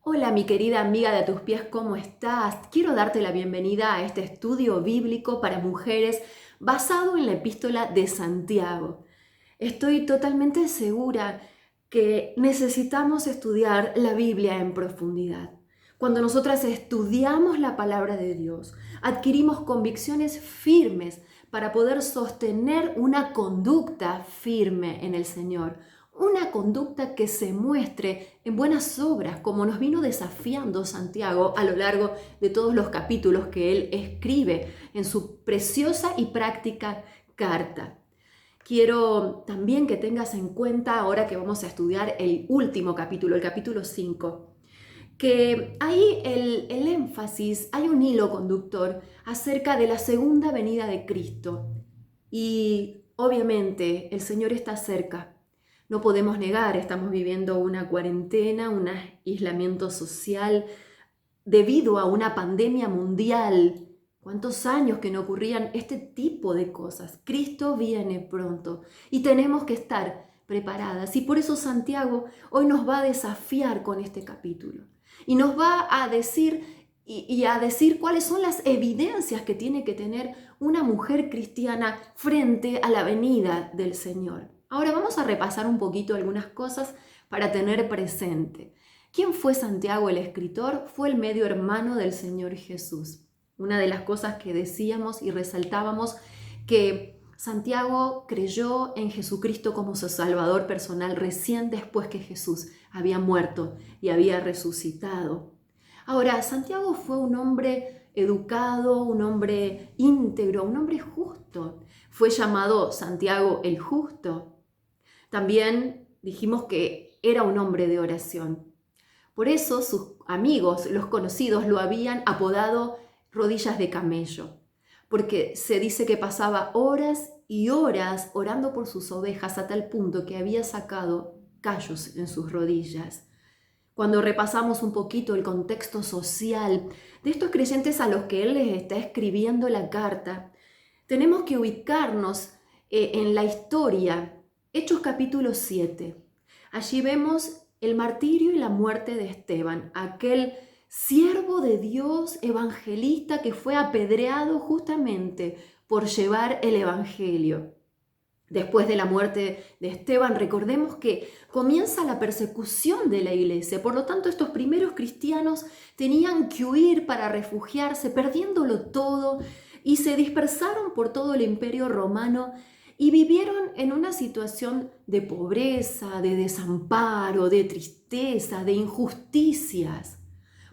Hola mi querida amiga de A Tus Pies, ¿cómo estás? Quiero darte la bienvenida a este estudio bíblico para mujeres basado en la epístola de Santiago. Estoy totalmente segura que necesitamos estudiar la Biblia en profundidad. Cuando nosotras estudiamos la palabra de Dios, adquirimos convicciones firmes para poder sostener una conducta firme en el Señor. Una conducta que se muestre en buenas obras, como nos vino desafiando Santiago a lo largo de todos los capítulos que él escribe en su preciosa y práctica carta. Quiero también que tengas en cuenta, ahora que vamos a estudiar el último capítulo, el capítulo 5, que ahí el énfasis, hay un hilo conductor acerca de la segunda venida de Cristo. Y obviamente el Señor está cerca. No podemos negar, estamos viviendo una cuarentena, un aislamiento social debido a una pandemia mundial. ¿Cuántos años que no ocurrían este tipo de cosas? Cristo viene pronto y tenemos que estar preparadas. Y por eso Santiago hoy nos va a desafiar con este capítulo. Y nos va a decir a decir cuáles son las evidencias que tiene que tener una mujer cristiana frente a la venida del Señor. Ahora vamos a repasar un poquito algunas cosas para tener presente. ¿Quién fue Santiago el escritor? Fue el medio hermano del Señor Jesús. Una de las cosas que decíamos y resaltábamos que Santiago creyó en Jesucristo como su Salvador personal recién después que Jesús había muerto y había resucitado. Ahora, Santiago fue un hombre educado, un hombre íntegro, un hombre justo. Fue llamado Santiago el Justo. También dijimos que era un hombre de oración. Por eso sus amigos, los conocidos, lo habían apodado rodillas de camello, porque se dice que pasaba horas y horas orando por sus ovejas a tal punto que había sacado callos en sus rodillas. Cuando repasamos un poquito el contexto social de estos creyentes a los que él les está escribiendo la carta, tenemos que ubicarnos en la historia. Hechos capítulo 7. Allí vemos el martirio y la muerte de Esteban, aquel siervo de Dios evangelista que fue apedreado justamente por llevar el evangelio. Después de la muerte de Esteban, recordemos que comienza la persecución de la iglesia. Por lo tanto, estos primeros cristianos tenían que huir para refugiarse, perdiéndolo todo, y se dispersaron por todo el imperio romano y vivieron en una situación de pobreza, de desamparo, de tristeza, de injusticias.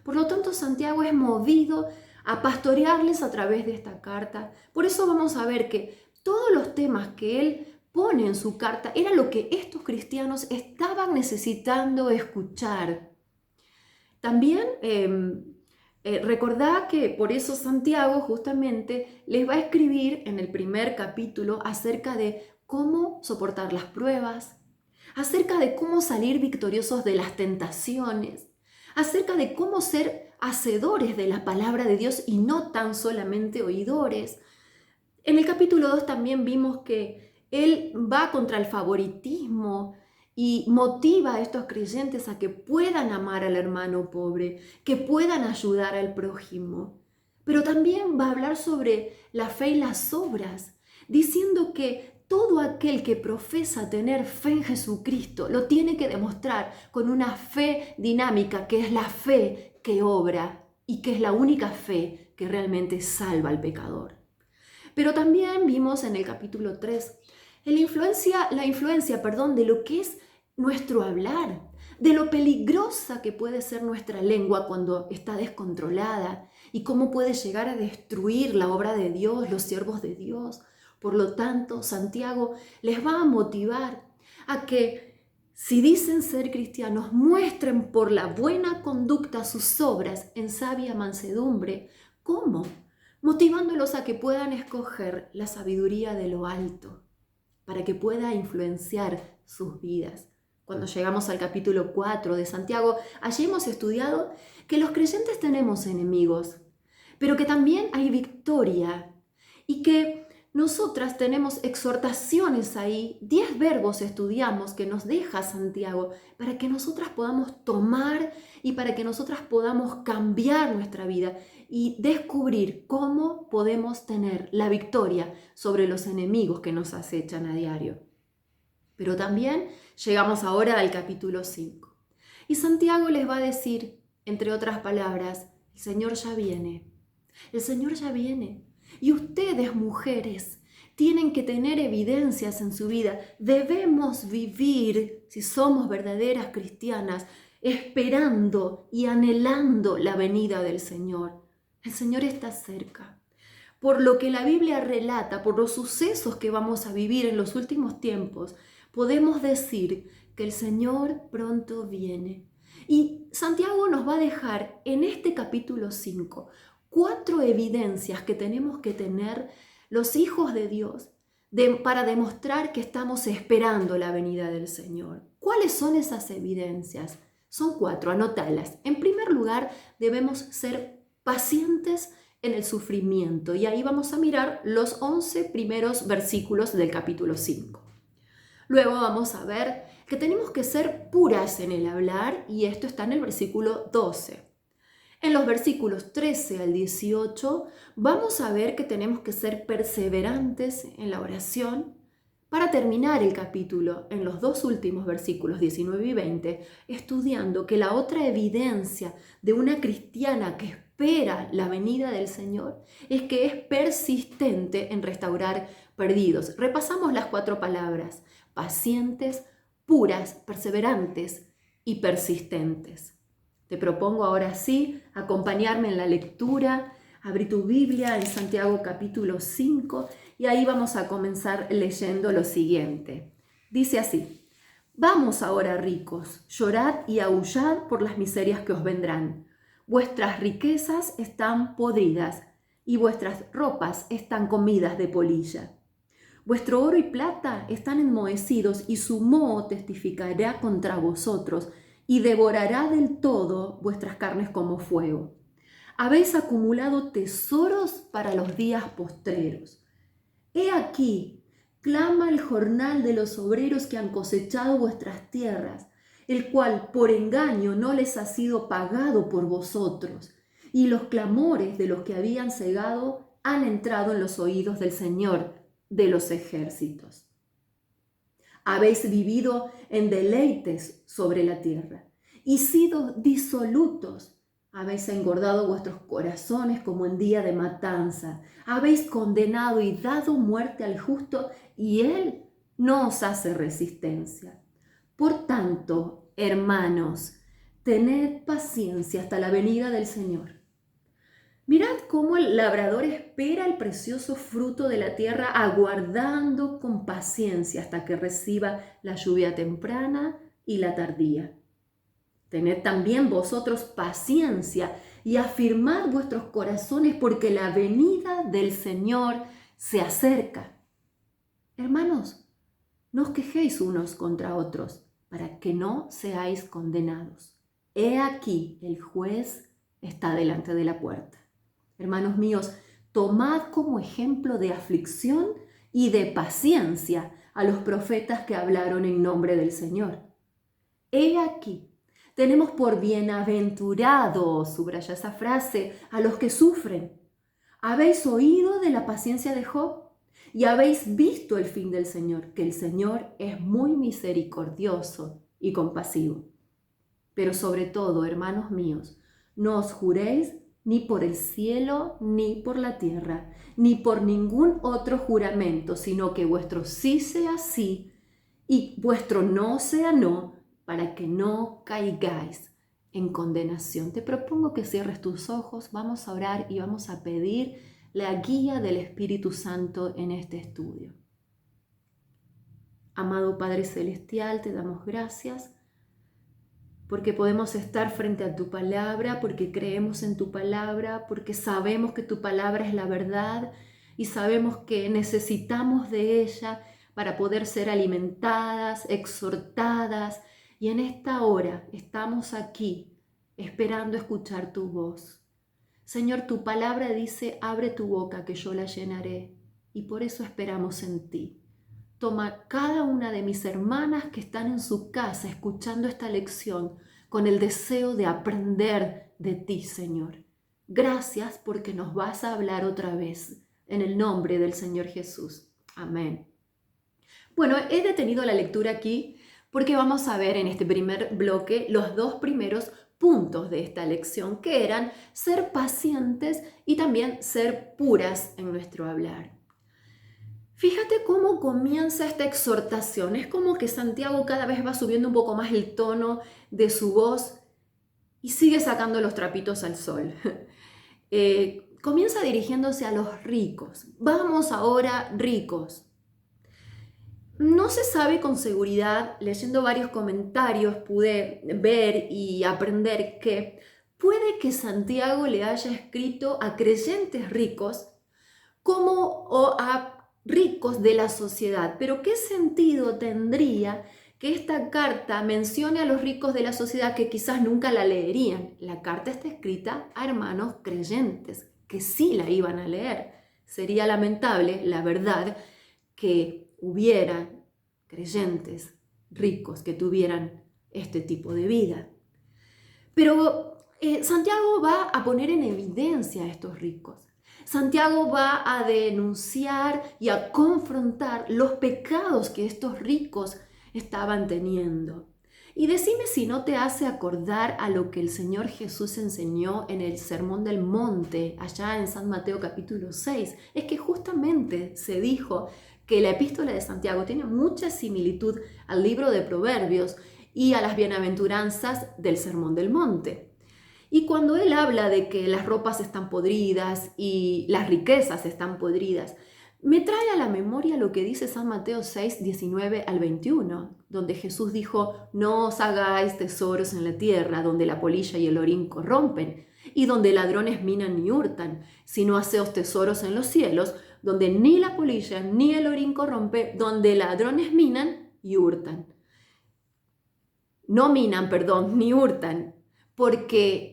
Por lo tanto, Santiago es movido a pastorearles a través de esta carta. Por eso vamos a ver que todos los temas que él pone en su carta era lo que estos cristianos estaban necesitando escuchar. También recordá que por eso Santiago justamente les va a escribir en el primer capítulo acerca de cómo soportar las pruebas, acerca de cómo salir victoriosos de las tentaciones, acerca de cómo ser hacedores de la palabra de Dios y no tan solamente oidores. En el capítulo 2 también vimos que él va contra el favoritismo y motiva a estos creyentes a que puedan amar al hermano pobre, que puedan ayudar al prójimo. Pero también va a hablar sobre la fe y las obras, diciendo que todo aquel que profesa tener fe en Jesucristo lo tiene que demostrar con una fe dinámica, que es la fe que obra y que es la única fe que realmente salva al pecador. Pero también vimos en el capítulo 3 la influencia de lo que es nuestro hablar, de lo peligrosa que puede ser nuestra lengua cuando está descontrolada y cómo puede llegar a destruir la obra de Dios, los siervos de Dios. Por lo tanto, Santiago les va a motivar a que, si dicen ser cristianos, muestren por la buena conducta sus obras en sabia mansedumbre. ¿Cómo? Motivándolos a que puedan escoger la sabiduría de lo alto, para que pueda influenciar sus vidas. Cuando llegamos al capítulo 4 de Santiago, allí hemos estudiado que los creyentes tenemos enemigos, pero que también hay victoria y que nosotras tenemos exhortaciones ahí, 10 verbos estudiamos que nos deja Santiago para que nosotras podamos tomar y para que nosotras podamos cambiar nuestra vida y descubrir cómo podemos tener la victoria sobre los enemigos que nos acechan a diario. Pero también llegamos ahora al capítulo 5. Y Santiago les va a decir, entre otras palabras, el Señor ya viene. El Señor ya viene. Y ustedes, mujeres, tienen que tener evidencias en su vida. Debemos vivir, si somos verdaderas cristianas, esperando y anhelando la venida del Señor. El Señor está cerca. Por lo que la Biblia relata, por los sucesos que vamos a vivir en los últimos tiempos, podemos decir que el Señor pronto viene. Y Santiago nos va a dejar en este capítulo 5 4 evidencias que tenemos que tener los hijos de Dios para demostrar que estamos esperando la venida del Señor. ¿Cuáles son esas evidencias? Son 4, anótalas. En primer lugar, debemos ser pacientes en el sufrimiento. Y ahí vamos a mirar los 11 primeros versículos del capítulo 5. Luego vamos a ver que tenemos que ser puras en el hablar y esto está en el versículo 12. En los versículos 13 al 18 vamos a ver que tenemos que ser perseverantes en la oración para terminar el capítulo en los 2 últimos versículos 19 y 20, estudiando que la otra evidencia de una cristiana que espera la venida del Señor es que es persistente en restaurar perdidos. Repasamos las 4 palabras: pacientes, puras, perseverantes y persistentes. Te propongo ahora sí acompañarme en la lectura. Abrí tu Biblia en Santiago capítulo 5 y ahí vamos a comenzar leyendo lo siguiente. Dice así: Vamos ahora, ricos, llorad y aullad por las miserias que os vendrán. Vuestras riquezas están podridas y vuestras ropas están comidas de polilla. Vuestro oro y plata están enmohecidos y su moho testificará contra vosotros y devorará del todo vuestras carnes como fuego. Habéis acumulado tesoros para los días postreros. He aquí, clama el jornal de los obreros que han cosechado vuestras tierras, el cual por engaño no les ha sido pagado por vosotros, y los clamores de los que habían cegado han entrado en los oídos del Señor de los ejércitos. Habéis vivido en deleites sobre la tierra y sido disolutos. Habéis engordado vuestros corazones como en día de matanza. Habéis condenado y dado muerte al justo y él no os hace resistencia. Por tanto, hermanos, tened paciencia hasta la venida del Señor. Mirad cómo el labrador espera el precioso fruto de la tierra, aguardando con paciencia hasta que reciba la lluvia temprana y la tardía. Tened también vosotros paciencia y afirmad vuestros corazones, porque la venida del Señor se acerca. Hermanos, no os quejéis unos contra otros, para que no seáis condenados. He aquí, el juez está delante de la puerta. Hermanos míos, tomad como ejemplo de aflicción y de paciencia a los profetas que hablaron en nombre del Señor. He aquí, tenemos por bienaventurados, subraya esa frase, a los que sufren. ¿Habéis oído de la paciencia de Job? Y habéis visto el fin del Señor, que el Señor es muy misericordioso y compasivo. Pero sobre todo, hermanos míos, no os juréis ni por el cielo, ni por la tierra, ni por ningún otro juramento, sino que vuestro sí sea sí y vuestro no sea no, para que no caigáis en condenación. Te propongo que cierres tus ojos, vamos a orar y vamos a pedir la guía del Espíritu Santo en este estudio. Amado Padre Celestial, te damos gracias porque podemos estar frente a tu palabra, porque creemos en tu palabra, porque sabemos que tu palabra es la verdad y sabemos que necesitamos de ella para poder ser alimentadas, exhortadas. Y en esta hora estamos aquí esperando escuchar tu voz. Señor, tu palabra dice: abre tu boca que yo la llenaré. y por eso esperamos en ti. Toma cada una de mis hermanas que están en su casa escuchando esta lección con el deseo de aprender de ti, Señor. Gracias porque nos vas a hablar otra vez. En el nombre del Señor Jesús. Amén. Bueno, he detenido la lectura aquí porque vamos a ver en este primer bloque los dos primeros puntos de esta lección, que eran ser pacientes y también ser puras en nuestro hablar. Fíjate cómo comienza esta exhortación. Es como que Santiago cada vez va subiendo un poco más el tono de su voz y sigue sacando los trapitos al sol. Comienza dirigiéndose a los ricos. Vamos ahora, ricos. No se sabe con seguridad, leyendo varios comentarios pude ver y aprender que puede que Santiago le haya escrito a creyentes ricos o a ricos de la sociedad. Pero ¿qué sentido tendría que esta carta mencione a los ricos de la sociedad que quizás nunca la leerían? La carta está escrita a hermanos creyentes que sí la iban a leer. Sería lamentable, la verdad, que hubiera creyentes ricos que tuvieran este tipo de vida. Pero Santiago va a poner en evidencia a estos ricos. Santiago va a denunciar y a confrontar los pecados que estos ricos estaban teniendo. Y decime si no te hace acordar a lo que el Señor Jesús enseñó en el Sermón del Monte, allá en San Mateo capítulo 6. Es que justamente se dijo que la epístola de Santiago tiene mucha similitud al libro de Proverbios y a las bienaventuranzas del Sermón del Monte. Y cuando él habla de que las ropas están podridas y las riquezas están podridas, me trae a la memoria lo que dice San Mateo 6, 19 al 21, donde Jesús dijo: no os hagáis tesoros en la tierra, donde la polilla y el orín corrompen, y donde ladrones minan y hurtan, sino haceos tesoros en los cielos, donde ni la polilla ni el orín corrompe, donde ladrones minan y hurtan. No minan, perdón, ni hurtan.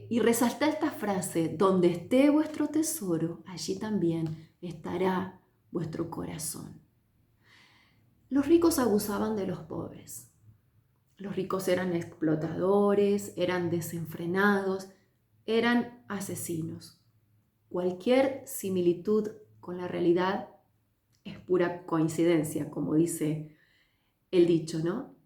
Y resalta esta frase: donde esté vuestro tesoro, allí también estará vuestro corazón. Los ricos abusaban de los pobres. Los ricos eran explotadores, eran desenfrenados, eran asesinos. Cualquier similitud con la realidad es pura coincidencia, como dice el dicho, ¿no?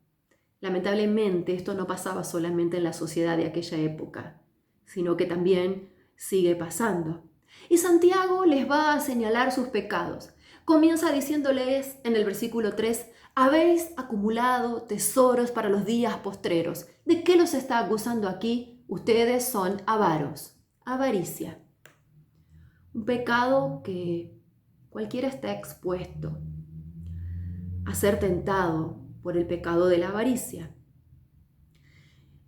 Lamentablemente, esto no pasaba solamente en la sociedad de aquella época, sino que también sigue pasando. Y Santiago les va a señalar sus pecados. Comienza diciéndoles en el versículo 3: habéis acumulado tesoros para los días postreros. ¿De qué los está acusando aquí? Ustedes son avaros. Avaricia. Un pecado que cualquiera está expuesto a ser tentado por el pecado de la avaricia.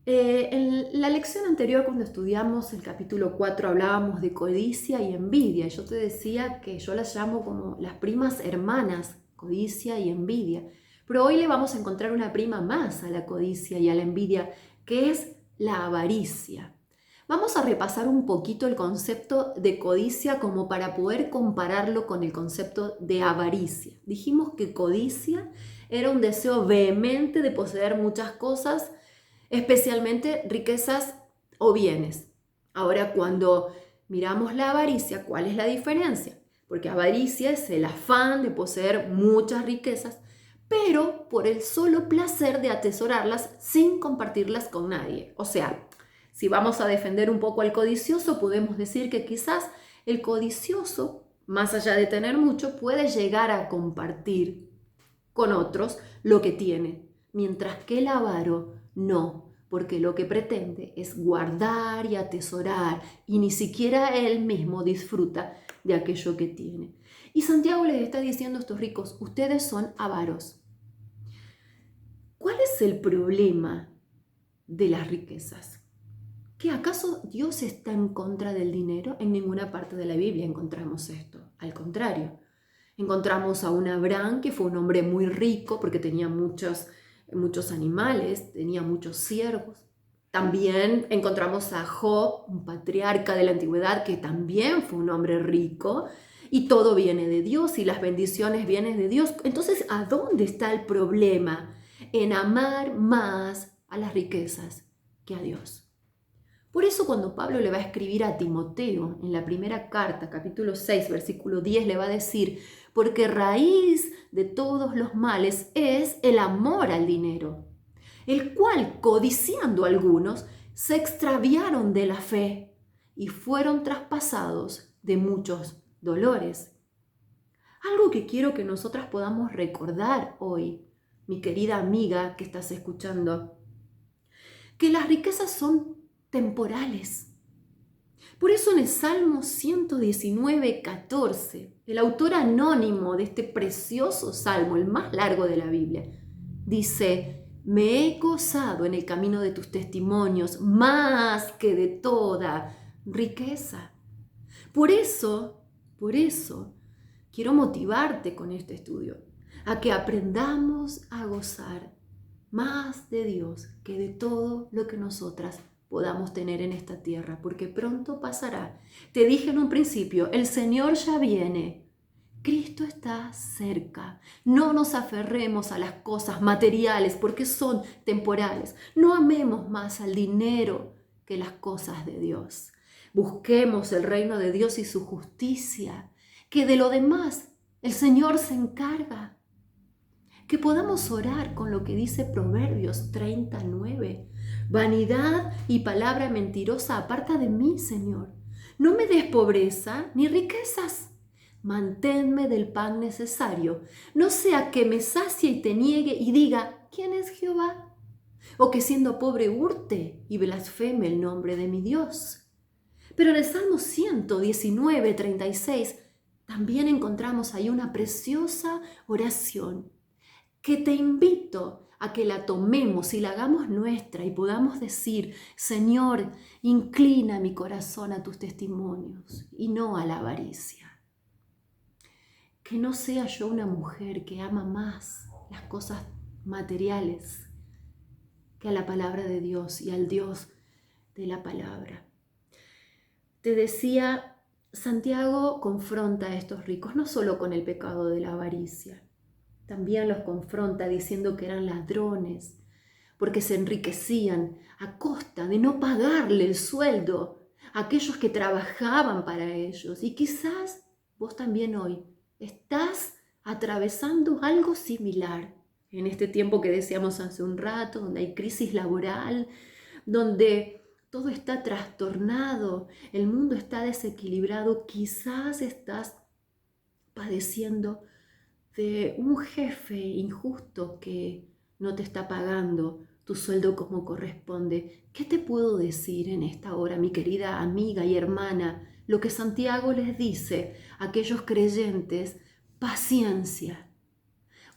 En la lección anterior, cuando estudiamos el capítulo 4, hablábamos de codicia y envidia. Yo te decía que yo las llamo como las primas hermanas, codicia y envidia. Pero hoy le vamos a encontrar una prima más a la codicia y a la envidia, que es la avaricia. Vamos a repasar un poquito el concepto de codicia como para poder compararlo con el concepto de avaricia. Dijimos que codicia era un deseo vehemente de poseer muchas cosas, especialmente riquezas o bienes. Ahora, cuando miramos la avaricia, ¿cuál es la diferencia? Porque avaricia es el afán de poseer muchas riquezas, pero por el solo placer de atesorarlas sin compartirlas con nadie. O sea, si vamos a defender un poco al codicioso, podemos decir que quizás el codicioso, más allá de tener mucho, puede llegar a compartir con otros lo que tiene, mientras que el avaro no, porque lo que pretende es guardar y atesorar y ni siquiera él mismo disfruta de aquello que tiene. Y Santiago les está diciendo a estos ricos: ustedes son avaros. ¿Cuál es el problema de las riquezas? ¿Que acaso Dios está en contra del dinero? En ninguna parte de la Biblia encontramos esto. Al contrario, encontramos a un Abraham que fue un hombre muy rico porque tenía muchos animales, tenía muchos siervos. También encontramos a Job, un patriarca de la antigüedad que también fue un hombre rico y todo viene de Dios y las bendiciones vienen de Dios. Entonces, ¿a dónde está el problema? En amar más a las riquezas que a Dios. Por eso cuando Pablo le va a escribir a Timoteo en la primera carta, capítulo 6, versículo 10, le va a decir, porque raíz de todos los males es el amor al dinero, el cual, codiciando algunos, se extraviaron de la fe y fueron traspasados de muchos dolores. Algo que quiero que nosotras podamos recordar hoy, mi querida amiga que estás escuchando, que las riquezas son temporales. Por eso en el Salmo 119, 14, el autor anónimo de este precioso salmo, el más largo de la Biblia, dice, me he gozado en el camino de tus testimonios más que de toda riqueza. Por eso, quiero motivarte con este estudio, a que aprendamos a gozar más de Dios que de todo lo que nosotras podamos tener en esta tierra, porque pronto pasará. Te dije en un principio, el Señor ya viene. Cristo está cerca. No nos aferremos a las cosas materiales porque son temporales. No amemos más al dinero que las cosas de Dios. Busquemos el reino de Dios y su justicia, que de lo demás el Señor se encarga. Que podamos orar con lo que dice Proverbios 39. Vanidad y palabra mentirosa aparta de mí, Señor. No me des pobreza ni riquezas. Manténme del pan necesario. No sea que me sacie y te niegue y diga, ¿quién es Jehová? O que siendo pobre hurte y blasfeme el nombre de mi Dios. Pero en el Salmo 119, 36, también encontramos ahí una preciosa oración que te invito a que la tomemos y la hagamos nuestra y podamos decir, Señor, inclina mi corazón a tus testimonios y no a la avaricia. Que no sea yo una mujer que ama más las cosas materiales que a la palabra de Dios y al Dios de la palabra. Te decía, Santiago confronta a estos ricos no solo con el pecado de la avaricia, también los confronta diciendo que eran ladrones, porque se enriquecían a costa de no pagarle el sueldo a aquellos que trabajaban para ellos. Y quizás vos también hoy estás atravesando algo similar en este tiempo que decíamos hace un rato, donde hay crisis laboral, donde todo está trastornado, el mundo está desequilibrado. Quizás estás padeciendo de un jefe injusto que no te está pagando tu sueldo como corresponde. ¿Qué te puedo decir en esta hora, mi querida amiga y hermana? Lo que Santiago les dice a aquellos creyentes, paciencia,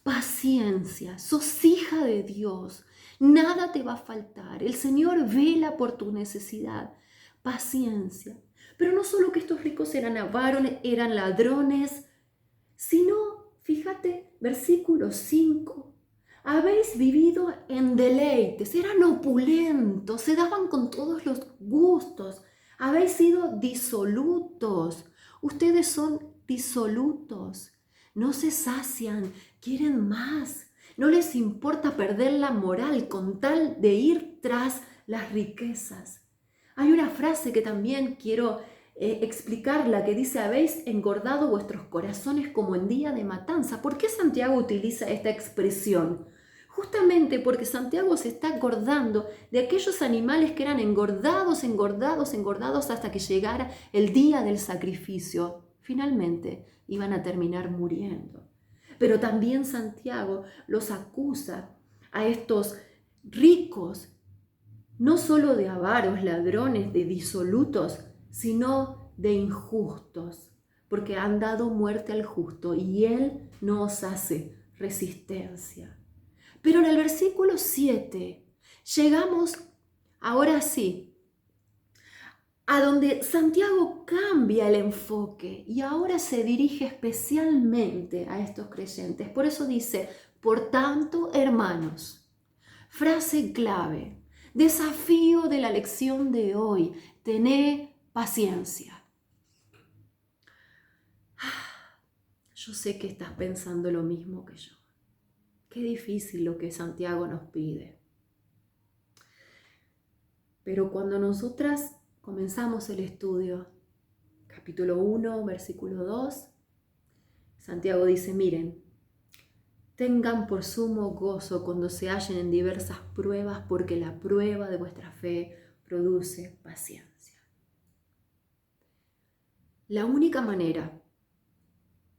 paciencia, sos hija de Dios, nada te va a faltar, el Señor vela por tu necesidad, paciencia. Pero no solo que estos ricos eran avaros, eran ladrones, sino, fíjate, versículo 5, habéis vivido en deleites, eran opulentos, se daban con todos los gustos, habéis sido disolutos, ustedes son disolutos, no se sacian, quieren más, no les importa perder la moral con tal de ir tras las riquezas. Hay una frase que también quiero explicarla, que dice, habéis engordado vuestros corazones como en día de matanza. ¿Por qué Santiago utiliza esta expresión? Justamente porque Santiago se está acordando de aquellos animales que eran engordados hasta que llegara el día del sacrificio. Finalmente iban a terminar muriendo. Pero también Santiago los acusa a estos ricos, no solo de avaros, ladrones, de disolutos, sino de injustos, porque han dado muerte al justo y él no os hace resistencia. Pero en el versículo 7 llegamos, ahora sí, a donde Santiago cambia el enfoque y ahora se dirige especialmente a estos creyentes. Por eso dice, por tanto, hermanos, frase clave, desafío de la lección de hoy, tened paciencia. yo sé que estás pensando lo mismo que yo. Qué difícil lo que Santiago nos pide. Pero cuando nosotras comenzamos el estudio, capítulo 1, versículo 2, Santiago dice, miren, tengan por sumo gozo cuando se hallen en diversas pruebas, porque la prueba de vuestra fe produce paciencia. La única manera,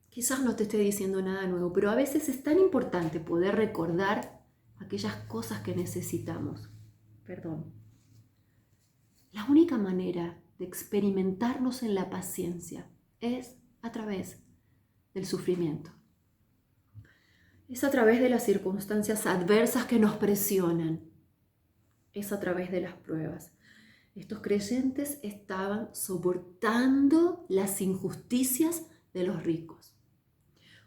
quizás no te esté diciendo nada nuevo, pero a veces es tan importante poder recordar aquellas cosas que necesitamos. La única manera de experimentarnos en la paciencia es a través del sufrimiento. Es a través de las circunstancias adversas que nos presionan. Es a través de las pruebas. Estos creyentes estaban soportando las injusticias de los ricos.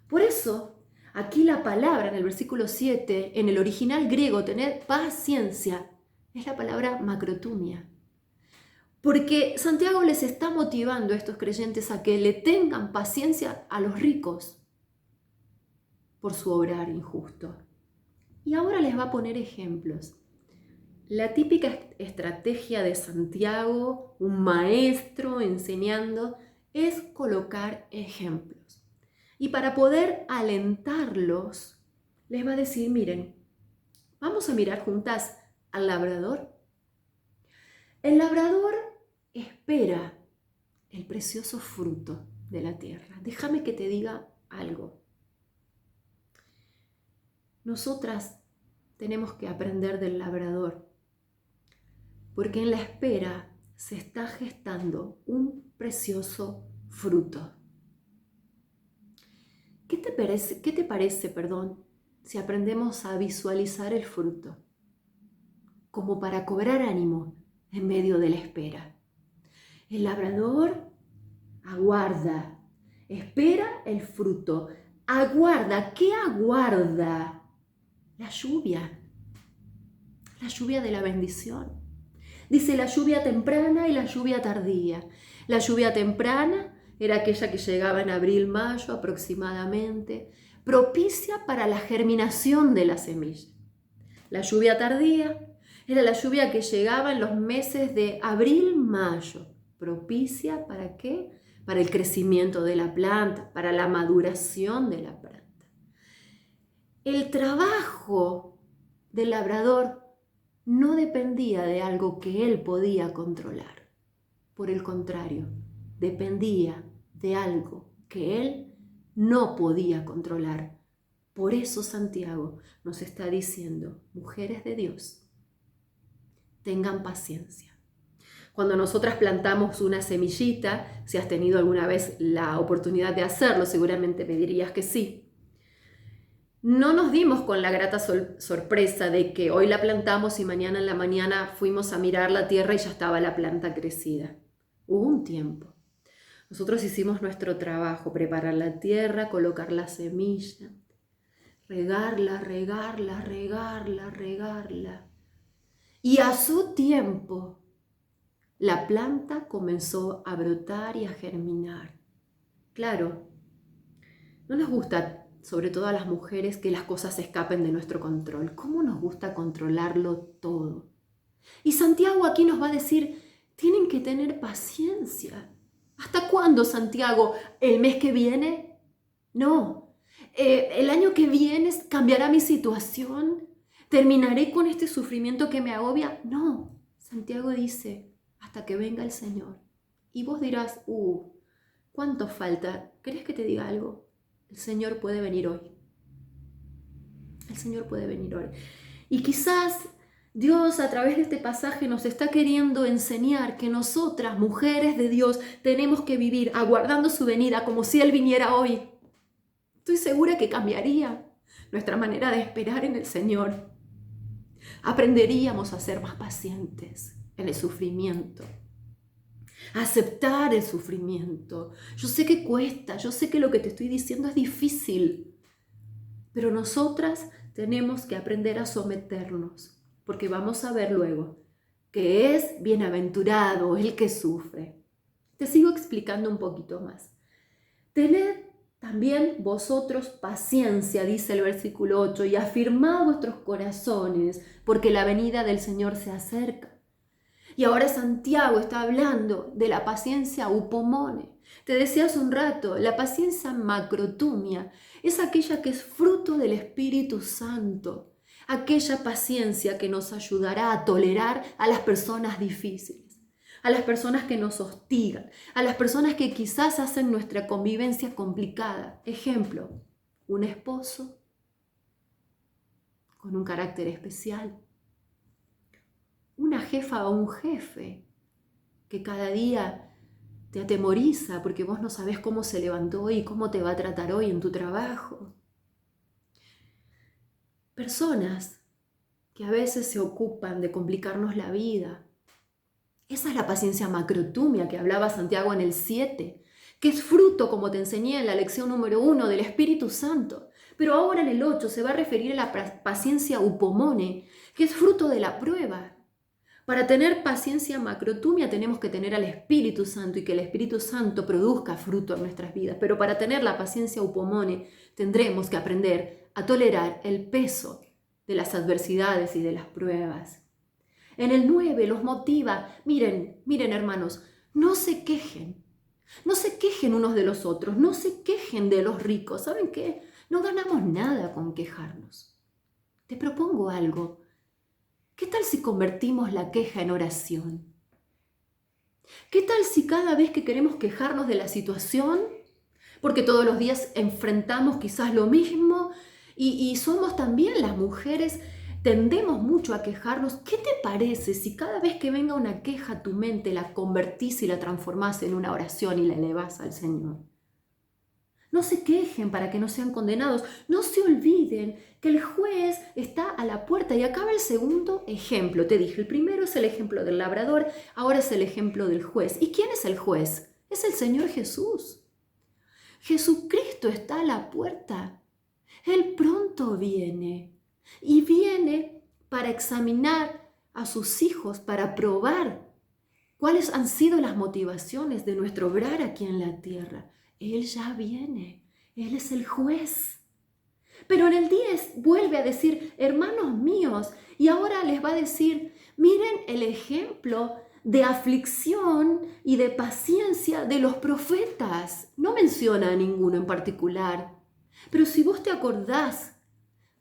Por eso, aquí la palabra en el versículo 7, en el original griego, tener paciencia, es la palabra macrotumia. Porque Santiago les está motivando a estos creyentes a que le tengan paciencia a los ricos por su obrar injusto. Y ahora les va a poner ejemplos. La típica estrategia de Santiago, un maestro enseñando, es colocar ejemplos. Y para poder alentarlos, les va a decir, miren, vamos a mirar juntas al labrador. El labrador espera el precioso fruto de la tierra. Déjame que te diga algo. Nosotras tenemos que aprender del labrador, porque en la espera se está gestando un precioso fruto. ¿Qué te parece, si aprendemos a visualizar el fruto como para cobrar ánimo en medio de la espera? El labrador aguarda, espera el fruto, aguarda. ¿Qué aguarda? La lluvia de la bendición. Dice la lluvia temprana y la lluvia tardía. La lluvia temprana era aquella que llegaba en abril, mayo aproximadamente, propicia para la germinación de la semilla. La lluvia tardía era la lluvia que llegaba en los meses de abril, mayo, propicia ¿para qué? Para el crecimiento de la planta, para la maduración de la planta. El trabajo del labrador no dependía de algo que él podía controlar. Por el contrario, dependía de algo que él no podía controlar. Por eso Santiago nos está diciendo, mujeres de Dios, tengan paciencia. Cuando nosotras plantamos una semillita, si has tenido alguna vez la oportunidad de hacerlo, seguramente me dirías que sí. No nos dimos con la grata sorpresa de que hoy la plantamos y mañana en la mañana fuimos a mirar la tierra y ya estaba la planta crecida. Hubo un tiempo. Nosotros hicimos nuestro trabajo, preparar la tierra, colocar la semilla, regarla. Y a su tiempo, la planta comenzó a brotar y a germinar. Claro, no nos gusta, sobre todo a las mujeres, que las cosas escapen de nuestro control. ¿Cómo nos gusta controlarlo todo? Y Santiago aquí nos va a decir, tienen que tener paciencia. ¿Hasta cuándo, Santiago? ¿El mes que viene? No. ¿El año que viene cambiará mi situación? ¿Terminaré con este sufrimiento que me agobia? No. Santiago dice, hasta que venga el Señor. Y vos dirás, ¿cuánto falta? ¿Querés que te diga algo? El Señor puede venir hoy. El Señor puede venir hoy. Y quizás Dios a través de este pasaje nos está queriendo enseñar que nosotras, mujeres de Dios, tenemos que vivir aguardando su venida como si Él viniera hoy. Estoy segura que cambiaría nuestra manera de esperar en el Señor. Aprenderíamos a ser más pacientes en el sufrimiento. Aceptar el sufrimiento. Yo sé que cuesta, yo sé que lo que te estoy diciendo es difícil, pero nosotras tenemos que aprender a someternos, porque vamos a ver luego que es bienaventurado el que sufre. Te sigo explicando un poquito más. Tened También vosotros paciencia, dice el versículo 8, y afirmad vuestros corazones, porque la venida del Señor se acerca. Y ahora Santiago está hablando de la paciencia upomone. Te decía hace un rato, la paciencia macrotumia es aquella que es fruto del Espíritu Santo, aquella paciencia que nos ayudará a tolerar a las personas difíciles, a las personas que nos hostigan, a las personas que quizás hacen nuestra convivencia complicada. Ejemplo, un esposo con un carácter especial, una jefa o un jefe que cada día te atemoriza porque vos no sabés cómo se levantó hoy y cómo te va a tratar hoy en tu trabajo. Personas que a veces se ocupan de complicarnos la vida. Esa es la paciencia macrotumia que hablaba Santiago en el 7, que es fruto, como te enseñé en la lección número 1, del Espíritu Santo. Pero ahora en el 8 se va a referir a la paciencia upomone, que es fruto de la prueba. Para tener paciencia macrotumia tenemos que tener al Espíritu Santo y que el Espíritu Santo produzca fruto en nuestras vidas. Pero para tener la paciencia upomone tendremos que aprender a tolerar el peso de las adversidades y de las pruebas. En el 9 los motiva, miren hermanos, no se quejen unos de los otros, no se quejen de los ricos. ¿Saben qué? No ganamos nada con quejarnos. Te propongo algo. ¿Qué tal si convertimos la queja en oración? ¿Qué tal si cada vez que queremos quejarnos de la situación, porque todos los días enfrentamos quizás lo mismo y somos también las mujeres, tendemos mucho a quejarnos? ¿Qué te parece si cada vez que venga una queja a tu mente la convertís y la transformás en una oración y la elevás al Señor? No se quejen para que no sean condenados. No se olviden que el juez está a la puerta. Y acaba el segundo ejemplo. Te dije, el primero es el ejemplo del labrador, ahora es el ejemplo del juez. ¿Y quién es el juez? Es el Señor Jesús. Jesucristo está a la puerta. Él pronto viene. Y viene para examinar a sus hijos, para probar cuáles han sido las motivaciones de nuestro obrar aquí en la tierra. Él ya viene, Él es el juez. Pero en el 10 vuelve a decir, hermanos míos, y ahora les va a decir, miren el ejemplo de aflicción y de paciencia de los profetas. No menciona a ninguno en particular, pero si vos te acordás,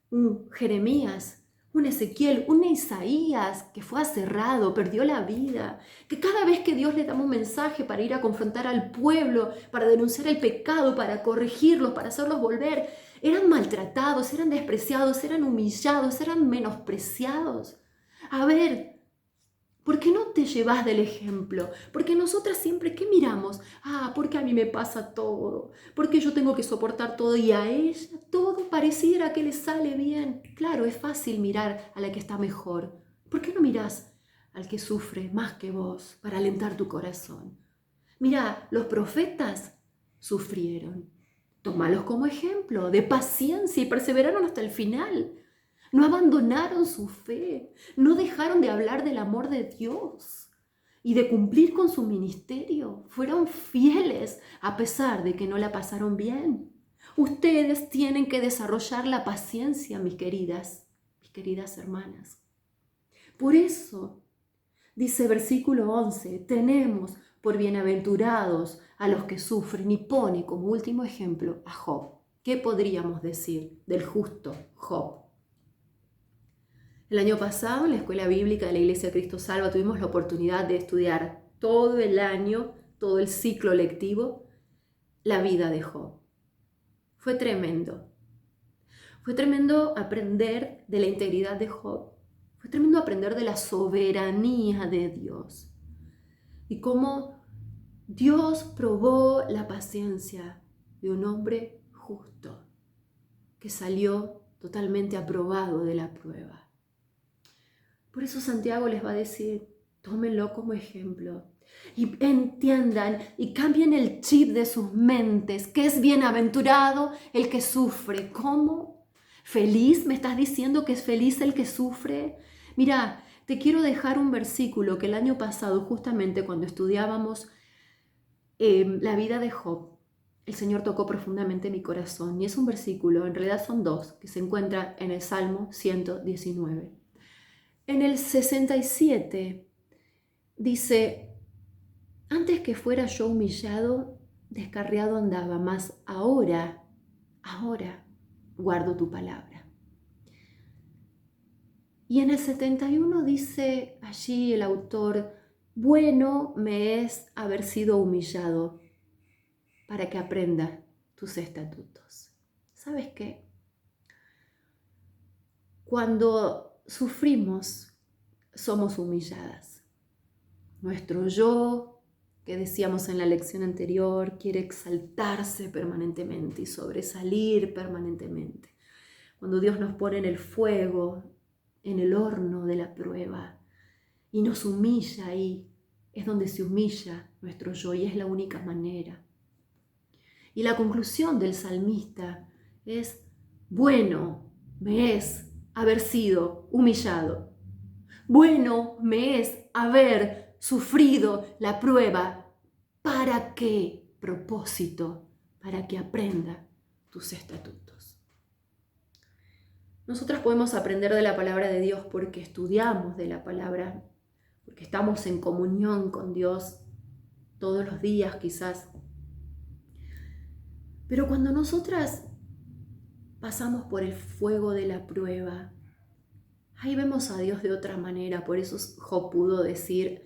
un Jeremías, un Ezequiel, un Isaías que fue aserrado, perdió la vida, que cada vez que Dios le daba un mensaje para ir a confrontar al pueblo, para denunciar el pecado, para corregirlos, para hacerlos volver, eran maltratados, eran despreciados, eran humillados, eran menospreciados. A ver, ¿por qué no te llevas del ejemplo? Porque nosotras siempre, ¿qué miramos? Porque a mí me pasa todo, porque yo tengo que soportar todo y a ella todo pareciera que le sale bien. Claro, es fácil mirar a la que está mejor. ¿Por qué no mirás al que sufre más que vos para alentar tu corazón? Mira, los profetas sufrieron. Tómalos como ejemplo de paciencia y perseveraron hasta el final. No abandonaron su fe, no dejaron de hablar del amor de Dios y de cumplir con su ministerio. Fueron fieles a pesar de que no la pasaron bien. Ustedes tienen que desarrollar la paciencia, mis queridas hermanas. Por eso, dice versículo 11, tenemos por bienaventurados a los que sufren, y pone como último ejemplo a Job. ¿Qué podríamos decir del justo Job? El año pasado, en la Escuela Bíblica de la Iglesia Cristo Salva, tuvimos la oportunidad de estudiar todo el año, todo el ciclo lectivo, la vida de Job. Fue tremendo. Fue tremendo aprender de la integridad de Job. Fue tremendo aprender de la soberanía de Dios. Y cómo Dios probó la paciencia de un hombre justo, que salió totalmente aprobado de la prueba. Por eso Santiago les va a decir, tómenlo como ejemplo y entiendan y cambien el chip de sus mentes, que es bienaventurado el que sufre. ¿Cómo? ¿Feliz? ¿Me estás diciendo que es feliz el que sufre? Mira, te quiero dejar un versículo que el año pasado, justamente cuando estudiábamos la vida de Job, el Señor tocó profundamente mi corazón y es un versículo, en realidad son dos, que se encuentra en el Salmo 119. En el 67 dice: antes que fuera yo humillado, descarriado andaba, mas ahora guardo tu palabra. Y en el 71 dice allí el autor: bueno me es haber sido humillado para que aprenda tus estatutos. ¿Sabes qué? Cuando sufrimos, somos humilladas. Nuestro yo, que decíamos en la lección anterior, quiere exaltarse permanentemente y sobresalir permanentemente. Cuando Dios nos pone en el fuego, en el horno de la prueba, y nos humilla ahí, es donde se humilla nuestro yo y es la única manera. Y la conclusión del salmista es: bueno me es haber sido humillado. Bueno me es haber sufrido la prueba. ¿Para qué propósito? Para que aprenda tus estatutos. Nosotras podemos aprender de la palabra de Dios porque estudiamos de la palabra, porque estamos en comunión con Dios todos los días quizás. Pero cuando nosotras pasamos por el fuego de la prueba, ahí vemos a Dios de otra manera. Por eso Job pudo decir: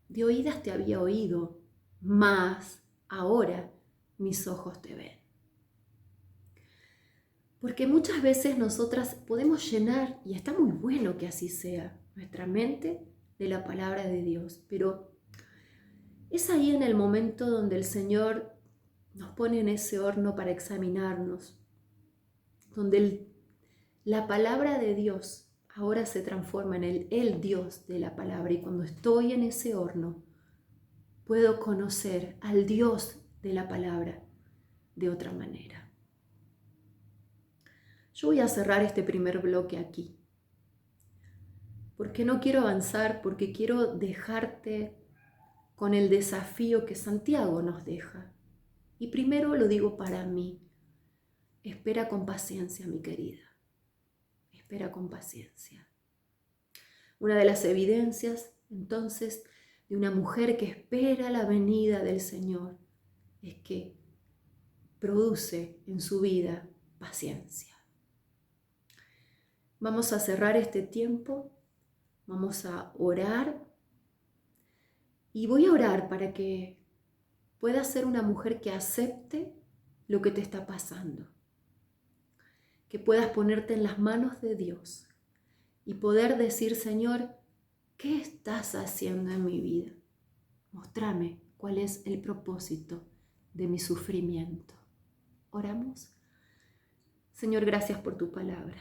de oídas te había oído, mas ahora mis ojos te ven. Porque muchas veces nosotras podemos llenar, y está muy bueno que así sea, nuestra mente de la palabra de Dios, pero es ahí en el momento donde el Señor nos pone en ese horno para examinarnos, donde la palabra de Dios ahora se transforma en el Dios de la palabra, y cuando estoy en ese horno puedo conocer al Dios de la palabra de otra manera. Yo voy a cerrar este primer bloque aquí, porque no quiero avanzar, porque quiero dejarte con el desafío que Santiago nos deja. Y primero lo digo para mí: espera con paciencia, mi querida. Espera con paciencia. Una de las evidencias, entonces, de una mujer que espera la venida del Señor es que produce en su vida paciencia. Vamos a cerrar este tiempo, vamos a orar, y voy a orar para que puedas ser una mujer que acepte lo que te está pasando, que puedas ponerte en las manos de Dios y poder decir: Señor, ¿qué estás haciendo en mi vida? Móstrame cuál es el propósito de mi sufrimiento. Oramos. Señor, gracias por tu palabra.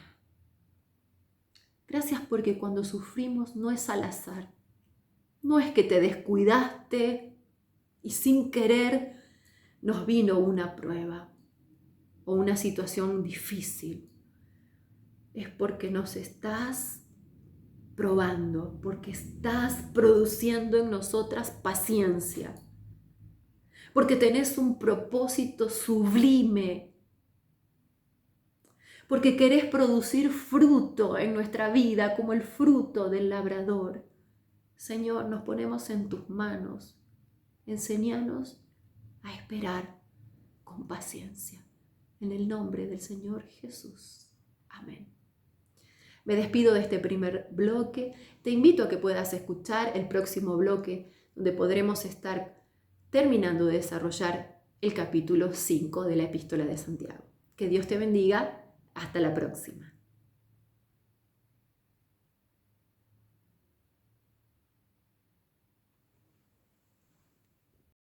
Gracias porque cuando sufrimos no es al azar. No es que te descuidaste y sin querer nos vino una prueba o una situación difícil. Es porque nos estás probando, porque estás produciendo en nosotras paciencia, porque tenés un propósito sublime, porque querés producir fruto en nuestra vida como el fruto del labrador. Señor, nos ponemos en tus manos. Enséñanos a esperar con paciencia. En el nombre del Señor Jesús. Amén. Me despido de este primer bloque. Te invito a que puedas escuchar el próximo bloque, donde podremos estar terminando de desarrollar el capítulo 5 de la Epístola de Santiago. Que Dios te bendiga. Hasta la próxima.